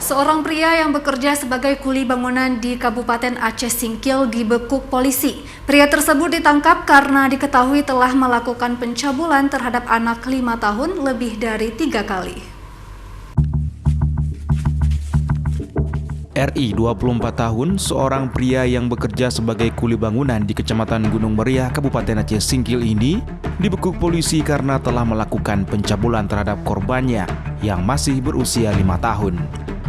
Seorang pria yang bekerja sebagai kuli bangunan di Kabupaten Aceh Singkil dibekuk polisi. Pria tersebut ditangkap karena diketahui telah melakukan pencabulan terhadap anak 5 tahun lebih dari 3 kali. RI 24 tahun, seorang pria yang bekerja sebagai kuli bangunan di Kecamatan Gunung Meriah, Kabupaten Aceh Singkil ini dibekuk polisi karena telah melakukan pencabulan terhadap korbannya yang masih berusia 5 tahun.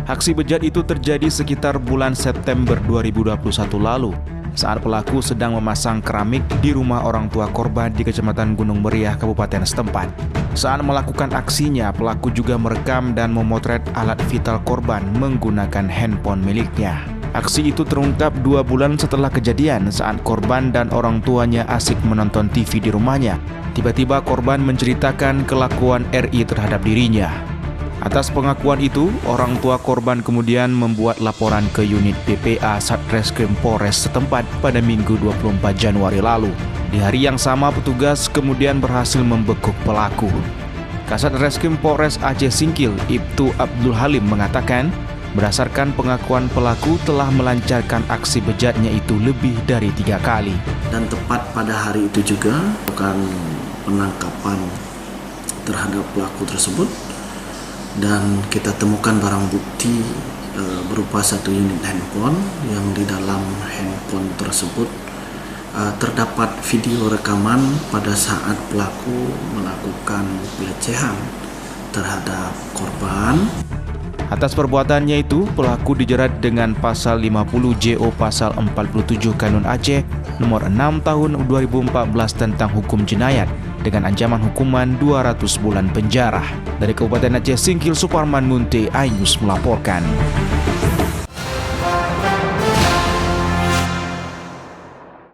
Aksi bejat itu terjadi sekitar bulan September 2021 lalu saat pelaku sedang memasang keramik di rumah orang tua korban di Kecamatan Gunung Meriah, Kabupaten setempat. Saat melakukan aksinya, pelaku juga merekam dan memotret alat vital korban menggunakan handphone miliknya. Aksi itu terungkap 2 bulan setelah kejadian saat korban dan orang tuanya asik menonton TV di rumahnya. Tiba-tiba korban menceritakan kelakuan RI terhadap dirinya. Atas pengakuan itu, orang tua korban kemudian membuat laporan ke unit PPA Satreskrim Polres setempat pada Minggu 24 Januari lalu. Di hari yang sama, petugas kemudian berhasil membekuk pelaku. Kasat Reskrim Polres Aceh Singkil, Ibtu Abdul Halim mengatakan, berdasarkan pengakuan pelaku telah melancarkan aksi bejatnya itu lebih dari 3 kali. Dan tepat pada hari itu juga melakukan penangkapan terhadap pelaku tersebut. Dan kita temukan barang bukti berupa 1 unit handphone yang di dalam handphone tersebut terdapat video rekaman pada saat pelaku melakukan pelecehan terhadap korban. Atas perbuatannya itu, pelaku dijerat dengan pasal 50 JO pasal 47 Kanun Aceh nomor 6 tahun 2014 tentang hukum jenayat dengan ancaman hukuman 200 bulan penjara. Dari Kabupaten Aceh Singkil, Suparman Munte, iNews melaporkan.